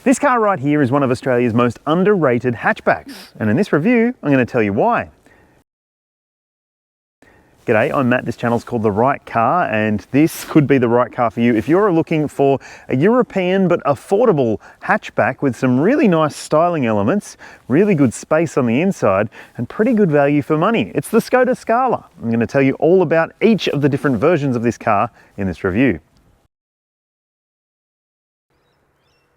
This car right here is one of Australia's most underrated hatchbacks, and in this review, I'm going to tell you why. G'day, I'm Matt. This channel's called The Right Car, and this could be the right car for you if you're looking for a European but affordable hatchback with some really nice styling elements, really good space on the inside, and pretty good value for money. It's the Skoda Scala. I'm going to tell you all about each of the different versions of this car in this review.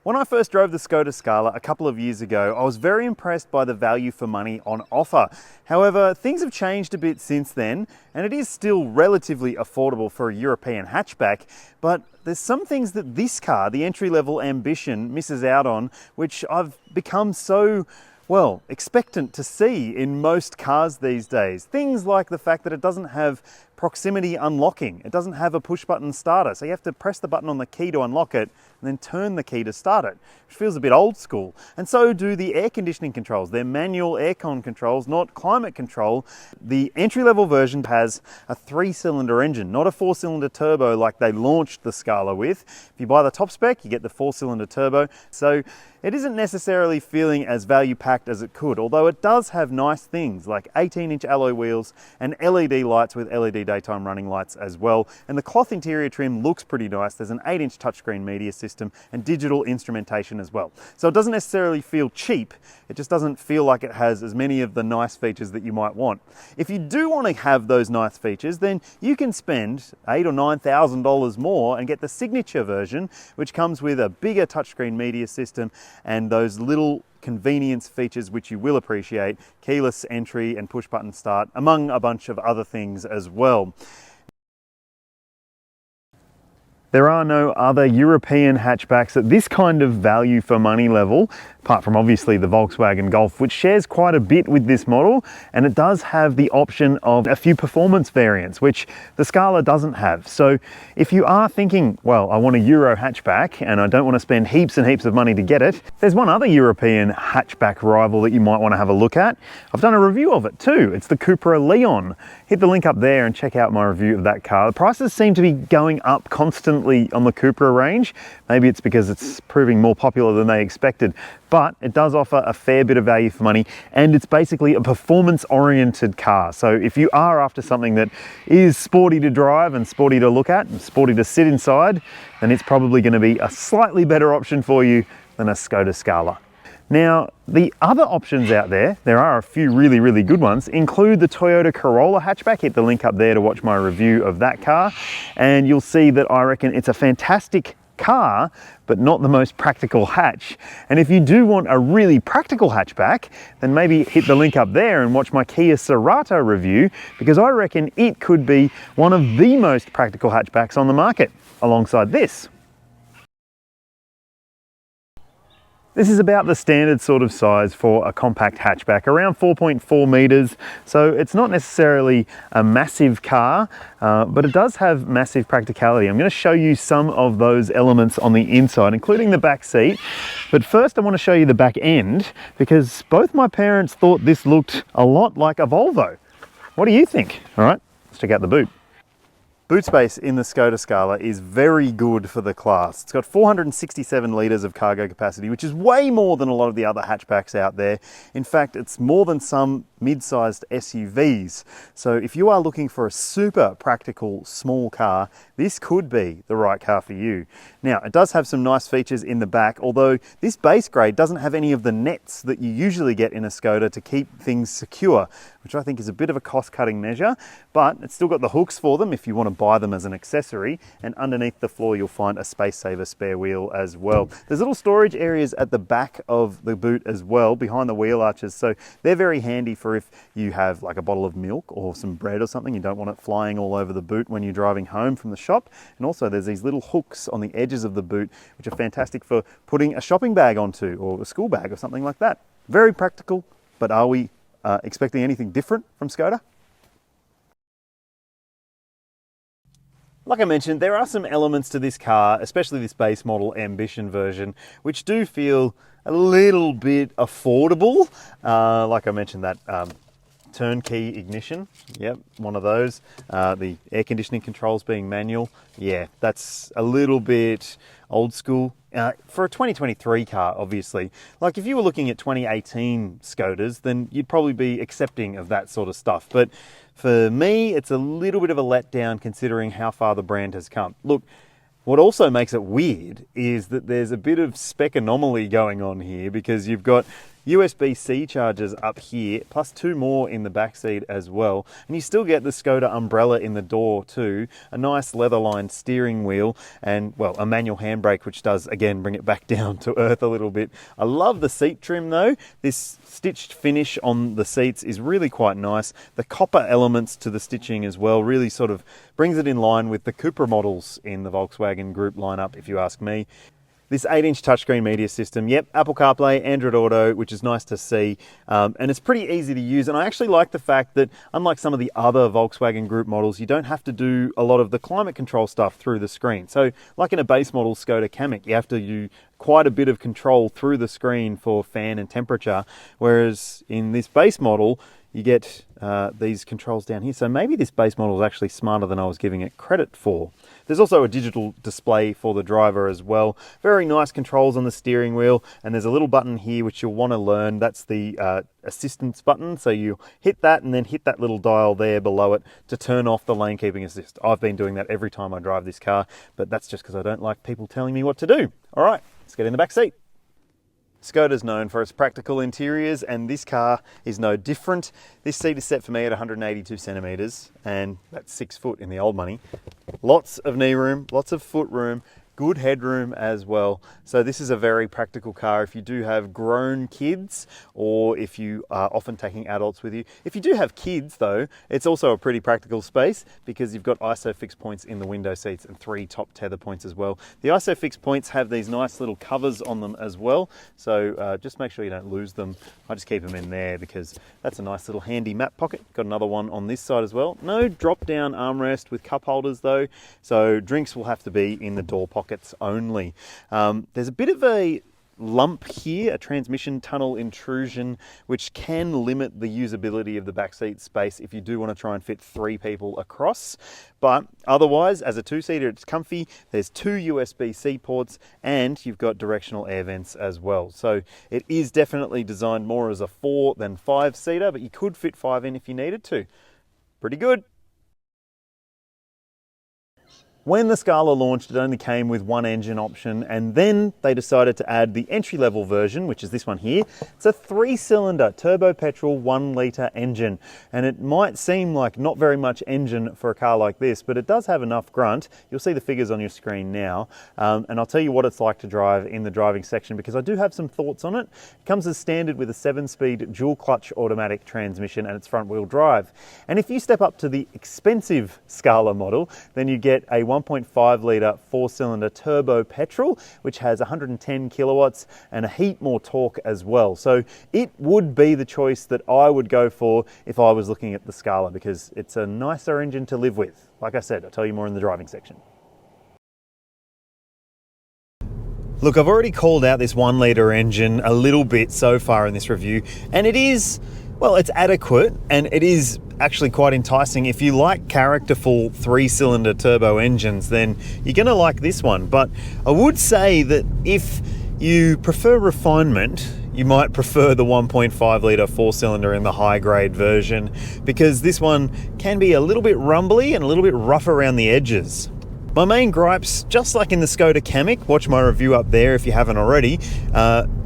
When I first drove the Skoda Scala a couple of years ago, I was very impressed by the value for money on offer. However, things have changed a bit since then, and it is still relatively affordable for a European hatchback, but there's some things that this car, the entry-level Ambition, misses out on, which I've become so, well, expectant to see in most cars these days. Things like the fact that it doesn't have proximity unlocking. It doesn't have a push button starter, so you have to press the button on the key to unlock it and then turn the key to start it, which feels a bit old school. And so do the air conditioning controls. They're manual aircon controls, not climate control. The entry-level version has a 3-cylinder engine, not a 4-cylinder turbo like they launched the Scala with. If you buy the top spec, you get the 4-cylinder turbo. So it isn't necessarily feeling as value-packed as it could, although it does have nice things like 18-inch alloy wheels and LED lights with LED daytime running lights as well. And the cloth interior trim looks pretty nice. There's an 8-inch touchscreen media system and digital instrumentation as well. So it doesn't necessarily feel cheap, it just doesn't feel like it has as many of the nice features that you might want. If you do want to have those nice features, then you can spend $8,000 or $9,000 more and get the signature version, which comes with a bigger touchscreen media system and those little convenience features which you will appreciate, keyless entry and push button start, among a bunch of other things as well. There are no other European hatchbacks at this kind of value for money level, apart from obviously the Volkswagen Golf, which shares quite a bit with this model, and it does have the option of a few performance variants, which the Scala doesn't have. So if you are thinking, well, I want a Euro hatchback and I don't want to spend heaps and heaps of money to get it, there's one other European hatchback rival that you might want to have a look at. I've done a review of it too. It's the Cupra Leon. Hit the link up there and check out my review of that car. The prices seem to be going up constantly on the Cupra range. Maybe it's because it's proving more popular than they expected, but it does offer a fair bit of value for money, and it's basically a performance-oriented car. So if you are after something that is sporty to drive and sporty to look at and sporty to sit inside, then it's probably going to be a slightly better option for you than a Skoda Scala. Now, the other options out there are a few really good ones, include the Toyota Corolla hatchback. Hit the link up there to watch my review of that car, and you'll see that I reckon it's a fantastic car, but not the most practical hatch. And if you do want a really practical hatchback, then maybe hit the link up there and watch my Kia Cerato review, because I reckon it could be one of the most practical hatchbacks on the market, alongside this. This is about the standard sort of size for a compact hatchback, around 4.4 meters. So it's not necessarily a massive car, but it does have massive practicality. I'm going to show you some of those elements on the inside, including the back seat. But first I want to show you the back end, because both my parents thought this looked a lot like a Volvo. What do you think? All right, let's check out the boot. Boot space in the Skoda Scala is very good for the class. It's got 467 litres of cargo capacity, which is way more than a lot of the other hatchbacks out there. In fact, it's more than some mid-sized SUVs. So if you are looking for a super practical small car, this could be the right car for you. Now, it does have some nice features in the back, although this base grade doesn't have any of the nets that you usually get in a Skoda to keep things secure, which I think is a bit of a cost-cutting measure, but it's still got the hooks for them if you want to buy them as an accessory, and underneath the floor you'll find a space saver spare wheel as well. There's little storage areas at the back of the boot as well, behind the wheel arches, so they're very handy for if you have like a bottle of milk or some bread or something. You don't want it flying all over the boot when you're driving home from the shop. And also there's these little hooks on the edges of the boot, which are fantastic for putting a shopping bag onto, or a school bag or something like that. Very practical, but are we expecting anything different from Skoda? Like I mentioned, there are some elements to this car, especially this base model Ambition version, which do feel a little bit affordable. Like I mentioned, that turnkey ignition, yep, one of those. The air conditioning controls being manual, yeah, that's a little bit old school. for a 2023 car, obviously. Like if you were looking at 2018 Skodas, then you'd probably be accepting of that sort of stuff. But for me, it's a little bit of a letdown considering how far the brand has come. Look, what also makes it weird is that there's a bit of spec anomaly going on here because you've got USB-C chargers up here, plus 2 more in the back seat as well. And you still get the Skoda umbrella in the door too, a nice leather-lined steering wheel, and, well, a manual handbrake, which does, again, bring it back down to earth a little bit. I love the seat trim though. This stitched finish on the seats is really quite nice. The copper elements to the stitching as well really sort of brings it in line with the Cupra models in the Volkswagen Group lineup, if you ask me. This 8-inch touchscreen media system, yep, Apple CarPlay, Android Auto, which is nice to see, and it's pretty easy to use. And I actually like the fact that, unlike some of the other Volkswagen Group models, you don't have to do a lot of the climate control stuff through the screen. So, like in a base model Skoda Kamiq, you have to do quite a bit of control through the screen for fan and temperature, whereas in this base model, you get these controls down here. So maybe this base model is actually smarter than I was giving it credit for. There's also a digital display for the driver as well. Very nice controls on the steering wheel, and there's a little button here which you'll want to learn. That's the assistance button. So you hit that and then hit that little dial there below it to turn off the lane keeping assist. I've been doing that every time I drive this car, but that's just because I don't like people telling me what to do. All right, let's get in the back seat. Skoda's known for its practical interiors, and this car is no different. This seat is set for me at 182 centimetres, and that's 6 foot in the old money. Lots of knee room, lots of foot room, good headroom as well. So this is a very practical car if you do have grown kids or if you are often taking adults with you. If you do have kids though, it's also a pretty practical space because you've got ISOFIX points in the window seats and 3 top tether points as well. The ISOFIX points have these nice little covers on them as well. So just make sure you don't lose them. I just keep them in there because that's a nice little handy map pocket. Got another one on this side as well. No drop down armrest with cup holders though. So drinks will have to be in the door pocket only. There's a bit of a lump here, a transmission tunnel intrusion, which can limit the usability of the backseat space if you do want to try and fit 3 people across. But otherwise, as a 2-seater, it's comfy. There's 2 USB-C ports and you've got directional air vents as well. So it is definitely designed more as a 4 than 5-seater, but you could fit 5 in if you needed to. Pretty good. When the Scala launched, it only came with 1 engine option, and then they decided to add the entry-level version, which is this one here. It's a 3-cylinder turbo petrol 1-litre engine, and it might seem like not very much engine for a car like this, but it does have enough grunt. You'll see the figures on your screen now, and I'll tell you what it's like to drive in the driving section because I do have some thoughts on it. It comes as standard with a 7-speed dual-clutch automatic transmission and it's front-wheel drive. And if you step up to the expensive Scala model, then you get a 1.5-litre 4-cylinder turbo petrol, which has 110 kilowatts and a heap more torque as well. So it would be the choice that I would go for if I was looking at the Scala because it's a nicer engine to live with. Like I said, I'll tell you more in the driving section. Look, I've already called out this 1-litre engine a little bit so far in this review, and it is, well, it's adequate and it is actually quite enticing. If you like characterful 3-cylinder turbo engines, then you're going to like this one. But I would say that if you prefer refinement, you might prefer the 1.5-litre 4-cylinder in the high-grade version because this one can be a little bit rumbly and a little bit rough around the edges. My main gripes, just like in the Skoda Kamiq, watch my review up there if you haven't already,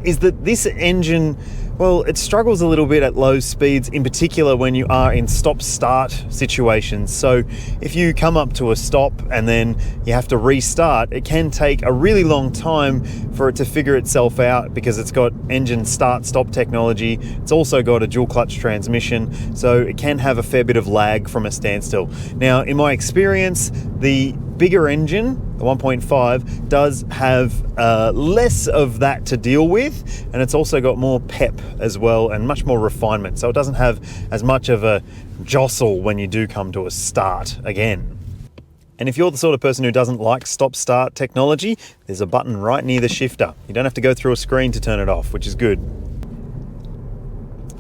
is that this engine, well, it struggles a little bit at low speeds, in particular when you are in stop-start situations. So if you come up to a stop and then you have to restart, it can take a really long time for it to figure itself out because it's got engine start-stop technology. It's also got a dual-clutch transmission, so it can have a fair bit of lag from a standstill. Now, in my experience, the bigger engine, the 1.5, does have less of that to deal with, and it's also got more pep as well and much more refinement, so it doesn't have as much of a jostle when you do come to a start again. And if you're the sort of person who doesn't like stop-start technology, there's a button right near the shifter. You don't have to go through a screen to turn it off, which is good.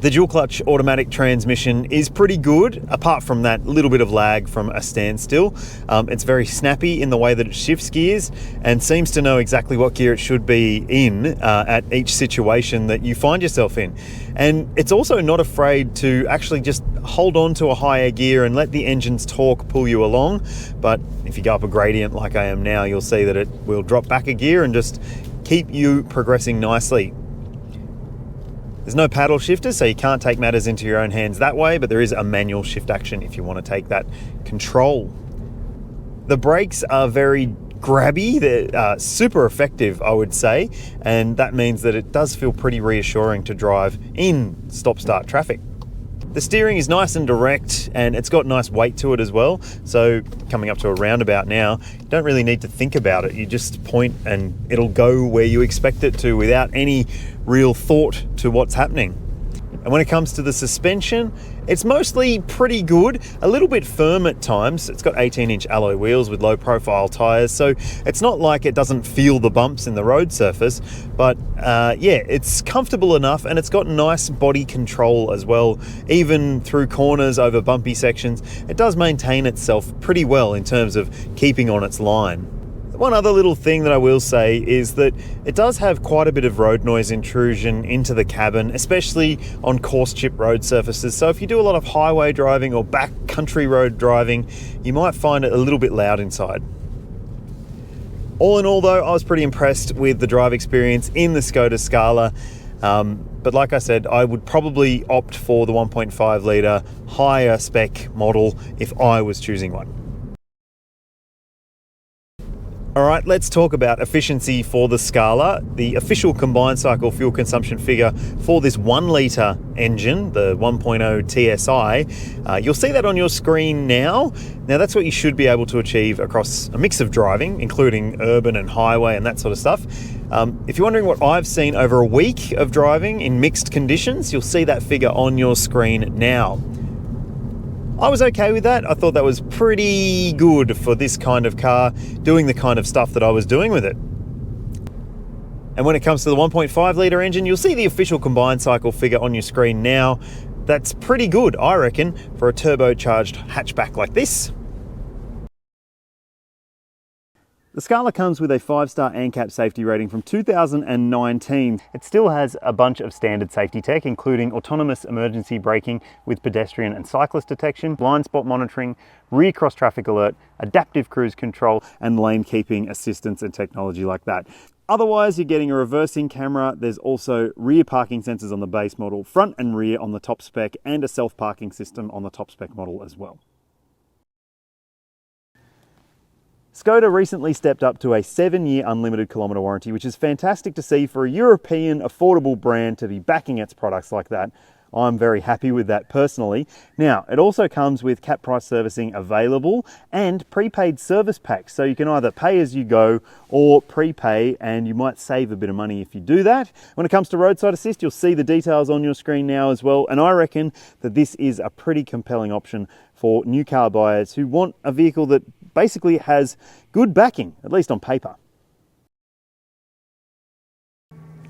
The dual clutch automatic transmission is pretty good, apart from that little bit of lag from a standstill. It's very snappy in the way that it shifts gears and seems to know exactly what gear it should be in at each situation that you find yourself in. And it's also not afraid to actually just hold on to a higher gear and let the engine's torque pull you along. But if you go up a gradient like I am now, you'll see that it will drop back a gear and just keep you progressing nicely. There's no paddle shifter, so you can't take matters into your own hands that way, but there is a manual shift action if you want to take that control. The brakes are very grabby, they're super effective, I would say, and that means that it does feel pretty reassuring to drive in stop-start traffic. The steering is nice and direct, and it's got nice weight to it as well, so coming up to a roundabout now, you don't really need to think about it. You just point and it'll go where you expect it to without any real thought to what's happening. And when it comes to the suspension, it's mostly pretty good, a little bit firm at times. It's got 18-inch alloy wheels with low-profile tyres, so it's not like it doesn't feel the bumps in the road surface, but yeah, it's comfortable enough, and it's got nice body control as well. Even through corners over bumpy sections, it does maintain itself pretty well in terms of keeping on its line. One other little thing that I will say is that it does have quite a bit of road noise intrusion into the cabin, especially on coarse chip road surfaces. So if you do a lot of highway driving or back country road driving, you might find it a little bit loud inside. All in all though, I was pretty impressed with the drive experience in the Skoda Scala. But like I said, I would probably opt for the 1.5 litre higher spec model if I was choosing one. All right, let's talk about efficiency for the Scala. The official combined cycle fuel consumption figure for this 1 litre engine, the 1.0 TSI, you'll see that on your screen now. Now that's what you should be able to achieve across a mix of driving, including urban and highway and that sort of stuff. If you're wondering what I've seen over a week of driving in mixed conditions, you'll see that figure on your screen now. I was okay with that. I thought that was pretty good for this kind of car, doing the kind of stuff that I was doing with it. And when it comes to the 1.5 litre engine, you'll see the official combined cycle figure on your screen now. That's pretty good, I reckon, for a turbocharged hatchback like this. The Scala comes with a 5-star ANCAP safety rating from 2019. It still has a bunch of standard safety tech, including autonomous emergency braking with pedestrian and cyclist detection, blind spot monitoring, rear cross traffic alert, adaptive cruise control, and lane keeping assistance and technology like that. Otherwise, you're getting a reversing camera. There's also rear parking sensors on the base model, front and rear on the top spec, and a self-parking system on the top spec model as well. Skoda recently stepped up to a 7-year unlimited kilometre warranty, which is fantastic to see for a European affordable brand to be backing its products like that. I'm very happy with that personally. Now, it also comes with cap price servicing available and prepaid service packs. So you can either pay as you go or prepay, and you might save a bit of money if you do that. When it comes to roadside assist, you'll see the details on your screen now as well. And I reckon that this is a pretty compelling option for new car buyers who want a vehicle that basically has good backing, at least on paper.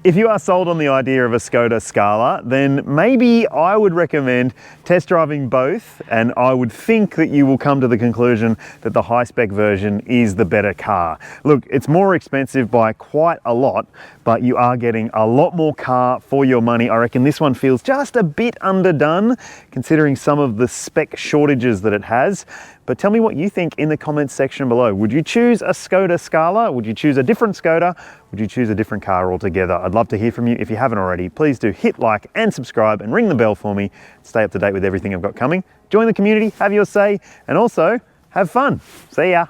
If you are sold on the idea of a Skoda Scala, then maybe I would recommend test driving both, and I would think that you will come to the conclusion that the high-spec version is the better car. Look, it's more expensive by quite a lot, but you are getting a lot more car for your money. I reckon this one feels just a bit underdone, considering some of the spec shortages that it has. But tell me what you think in the comments section below. Would you choose a Skoda Scala? Would you choose a different Skoda? Would you choose a different car altogether? I'd love to hear from you. If you haven't already, please do hit like and subscribe and ring the bell for me. Stay up to date with everything I've got coming. Join the community, have your say, and also have fun. See ya.